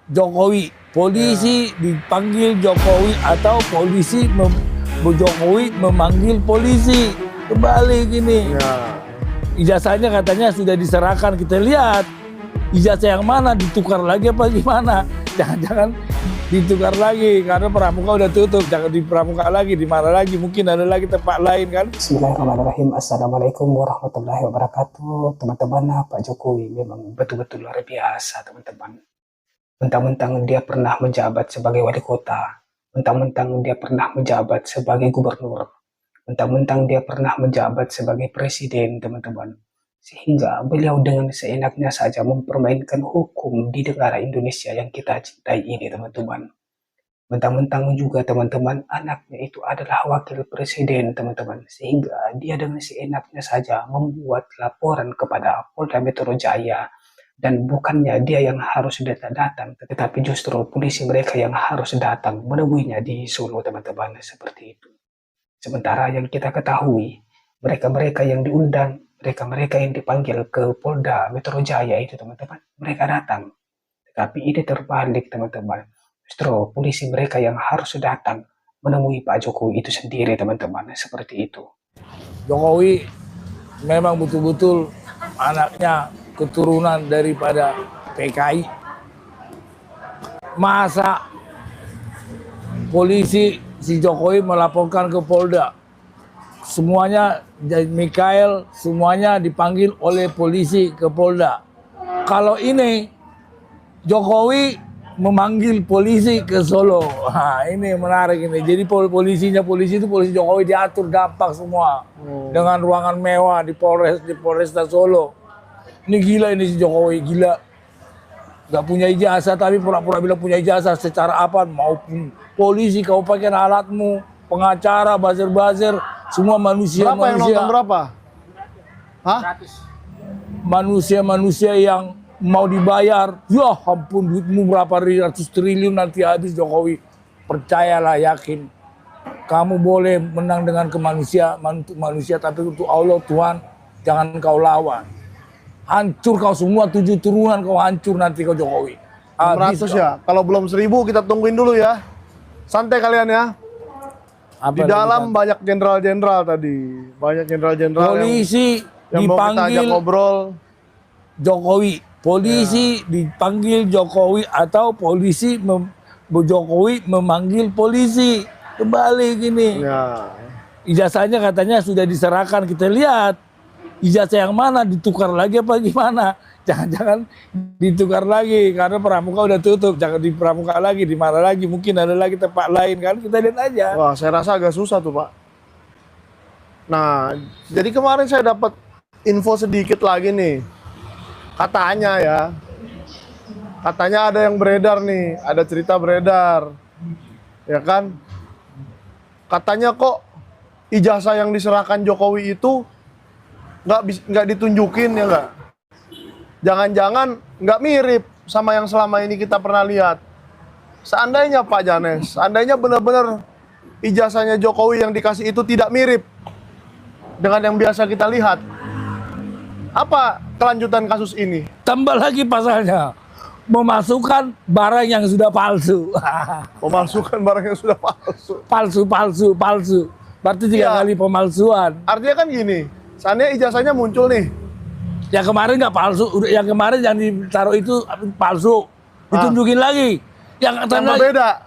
Jokowi, polisi dipanggil Jokowi atau Jokowi memanggil polisi. Kembali gini. Ijazahnya katanya sudah diserahkan, kita lihat ijazah yang mana, ditukar lagi apa gimana? Jangan-jangan ditukar lagi karena pramuka udah tutup, jangan di pramuka lagi, di mana lagi, mungkin ada lagi tempat lain kan. Bismillahirrahmanirrahim. Assalamualaikum warahmatullahi wabarakatuh. Teman-teman, Pak Jokowi memang betul-betul luar biasa, teman-teman. Mentang-mentang dia pernah menjabat sebagai wali kota, mentang-mentang dia pernah menjabat sebagai gubernur, mentang-mentang dia pernah menjabat sebagai presiden, teman-teman. Sehingga beliau dengan seenaknya saja mempermainkan hukum di negara Indonesia yang kita cintai ini, teman-teman. Mentang-mentang juga, teman-teman, anaknya itu adalah wakil presiden, teman-teman. Sehingga dia dengan seenaknya saja membuat laporan kepada Polda Metro Jaya. Dan bukannya dia yang harus datang, tetapi justru polisi mereka yang harus datang menemuinya di Solo, teman-teman. Seperti itu. Sementara yang kita ketahui, mereka-mereka yang diundang, mereka-mereka yang dipanggil ke Polda Metro Jaya itu, teman-teman, mereka datang. Tapi ini terbalik, teman-teman. Justru polisi mereka yang harus datang menemui Pak Jokowi itu sendiri, teman-teman. Seperti itu. Jokowi memang betul-betul anaknya keturunan daripada PKI. Masa polisi si Jokowi melaporkan ke Polda, semuanya Mikael semuanya dipanggil oleh polisi ke Polda. Kalau ini Jokowi memanggil polisi ke Solo. Nah, ini menarik ini. Jadi polisi itu polisi Jokowi diatur gampang semua. Dengan ruangan mewah di Polresta Solo. Ini gila ini si Jokowi, gila. Gak punya ijazah tapi pura-pura bilang punya ijazah secara apa maupun polisi kau pakai alatmu, pengacara, buzzer, semua manusia. Berapa yang nonton berapa? Hah? Manusia yang mau dibayar, ya ampun duitmu berapa ratus triliun nanti habis Jokowi. Percayalah, yakin. Kamu boleh menang dengan manusia, tapi untuk Allah Tuhan jangan kau lawan. Hancur kau semua, 7 turunan kau hancur nanti kau Jokowi. 600 ya? Kalau belum 1000 kita tungguin dulu ya. Santai kalian ya. Di dalam banyak jenderal-jenderal tadi. Banyak jenderal-jenderal polisi yang mau kita ajak ngobrol. Jokowi. Polisi dipanggil Jokowi atau Jokowi memanggil polisi. Kembali gini. Ijazahnya katanya sudah diserahkan, kita lihat. Ijazah yang mana, ditukar lagi apa gimana? Jangan-jangan ditukar lagi karena pramuka udah tutup, jangan di pramuka lagi, di mana lagi, mungkin ada lagi tempat lain kan, kita lihat aja. Wah, saya rasa agak susah tuh, Pak. Nah, jadi kemarin saya dapat info sedikit lagi nih. Katanya ya, katanya ada yang beredar nih, ada cerita beredar, ya kan? Katanya kok ijazah yang diserahkan Jokowi itu nggak ditunjukin ya nggak? Jangan-jangan nggak mirip sama yang selama ini kita pernah lihat. Seandainya Pak Janes, seandainya benar-benar ijazahnya Jokowi yang dikasih itu tidak mirip dengan yang biasa kita lihat, apa kelanjutan kasus ini? Tambah lagi pasalnya, memasukkan barang yang sudah palsu. Memalsukan barang yang sudah palsu. Palsu. Berarti 3 kali pemalsuan. Artinya kan gini, seandainya ijazahnya muncul nih. Yang kemarin nggak palsu, yang kemarin yang ditaruh itu palsu. Ditunjukin lagi. Yang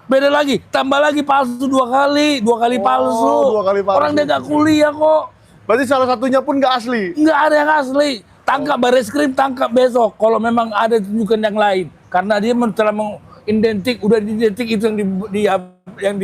beda lagi, tambah lagi palsu 2 kali palsu. 2 kali palsu. Orang dia nggak kuliah kok. Berarti salah satunya pun nggak asli. Nggak ada yang asli. Tangkap Bareskrim, tangkap besok. Kalau memang ada tunjukan yang lain, karena dia telah mengidentik, udah diidentik itu yang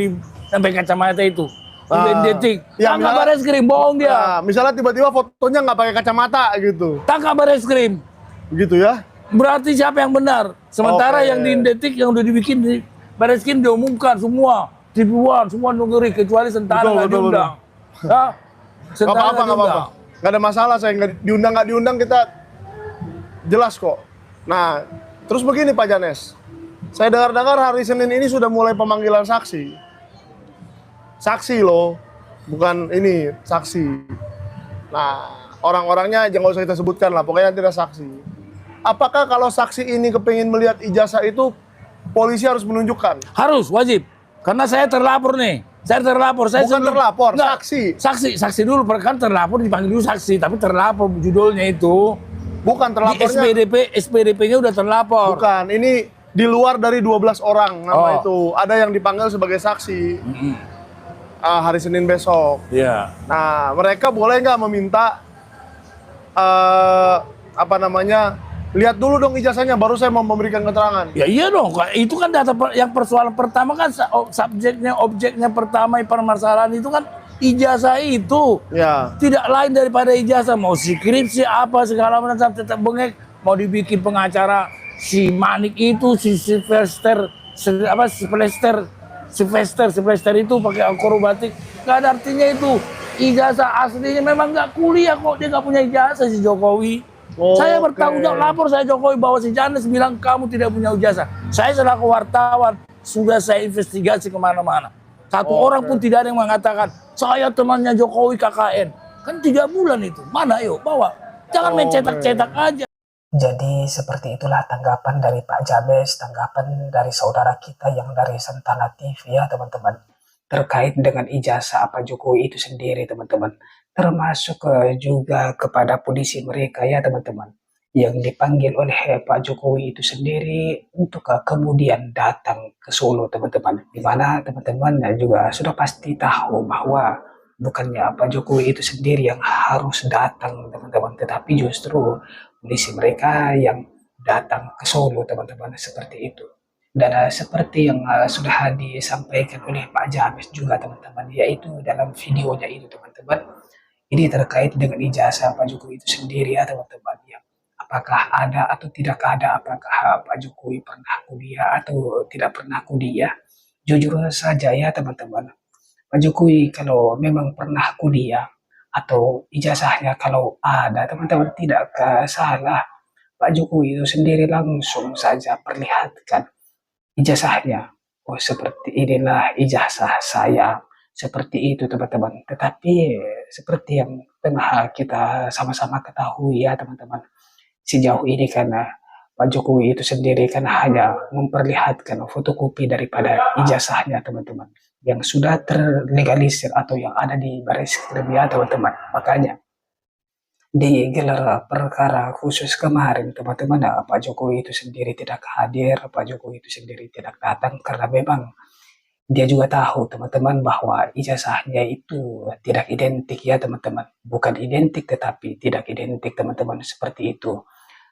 sampai kacamata itu. Identik. Tangkap Bareskrim, bohong dia. Nah, misalnya tiba-tiba fotonya nggak pakai kacamata gitu. Tangkap Bareskrim. Begitu ya? Berarti siapa yang benar? Sementara yang diidentik, yang udah dibikin di Bareskrim diumumkan semua. TV1, semua nungguin kecuali Sentara nggak diundang. Ya? Sentara nggak diundang. Nggak ada masalah, saya nggak diundang kita jelas kok. Nah, terus begini Pak Janes. Saya dengar-dengar hari Senin ini sudah mulai pemanggilan saksi. Saksi loh, bukan ini, saksi. Nah, orang-orangnya jangan usah kita sebutkan lah, pokoknya nanti ada saksi. Apakah kalau saksi ini kepingin melihat ijazah itu polisi harus menunjukkan. Harus, wajib. Karena saya terlapor nih. Saya terlapor. Saya Bukan terlapor, Enggak, saksi. Saksi dulu. Kan terlapor dipanggil dulu saksi. Tapi terlapor judulnya itu. Bukan Di terlapornya. SPDP-nya udah terlapor. Bukan, ini di luar dari 12 orang nama Oh. itu. Ada yang dipanggil sebagai saksi. Hari Senin besok. Iya. Nah, mereka boleh nggak meminta apa namanya? Lihat dulu dong ijazahnya, baru saya mau memberikan keterangan. Ya iya dong, itu kan data yang persoalan pertama kan objeknya pertama permasalahan itu kan ijazah itu. Ya. Tidak lain daripada ijazah, mau skripsi apa segala macam tetap bengek, mau dibikin pengacara si Manik itu, si Sylvester itu pakai akrobatik, nggak ada artinya itu. Ijazah aslinya memang nggak kuliah kok, dia nggak punya ijazah si Jokowi. Saya bertanggung jawab, lapor saya Jokowi bahwa si Janes bilang kamu tidak punya ijazah. Saya selaku wartawan sudah saya investigasi kemana-mana. Satu orang pun tidak ada yang mengatakan saya temannya Jokowi KKN. Kan 3 bulan itu, mana yuk bawa. Jangan main cetak-cetak aja. Jadi seperti itulah tanggapan dari Pak Jabes, tanggapan dari saudara kita yang dari Sentana TV ya teman-teman. Terkait dengan ijazah Pak Jokowi itu sendiri teman-teman. Termasuk juga kepada polisi mereka ya teman-teman. Yang dipanggil oleh Pak Jokowi itu sendiri untuk kemudian datang ke Solo teman-teman. Dimana teman-teman juga sudah pasti tahu bahwa bukannya Pak Jokowi itu sendiri yang harus datang teman-teman. Tetapi justru polisi mereka yang datang ke Solo teman-teman, seperti itu. Dan seperti yang sudah disampaikan oleh Pak Jabes juga teman-teman, yaitu dalam videonya itu teman-teman, ini terkait dengan ijazah Pak Jokowi itu sendiri ya teman-teman, ya. Apakah ada atau tidak ada, apakah Pak Jokowi pernah kuliah atau tidak pernah kuliah. Jujur saja ya teman-teman, Pak Jokowi kalau memang pernah kuliah atau ijazahnya kalau ada teman-teman, tidak salah. Pak Jokowi itu sendiri langsung saja perlihatkan ijazahnya. Oh seperti inilah ijazah saya. Seperti itu teman-teman. Tetapi seperti yang tengah kita sama-sama ketahui ya teman-teman. Sejauh ini karena Pak Jokowi itu sendiri kan hanya memperlihatkan fotokopi daripada ijazahnya teman-teman. Yang sudah terlegalisir atau yang ada di Bareskrim ya teman-teman. Makanya di gelar perkara khusus kemarin teman-teman, Pak Jokowi itu sendiri tidak hadir, Pak Jokowi itu sendiri tidak datang karena memang dia juga tahu teman-teman bahwa ijazahnya itu tidak identik ya teman-teman, bukan identik tetapi tidak identik teman-teman, seperti itu.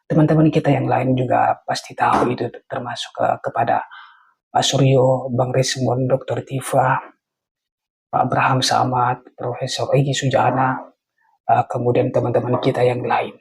Teman-teman kita yang lain juga pasti tahu itu, termasuk kepada Pak Suryo, Bang Rismon, Dr. Tifa, Pak Abraham Samad, Profesor Egy Sujana, kemudian teman-teman kita yang lain.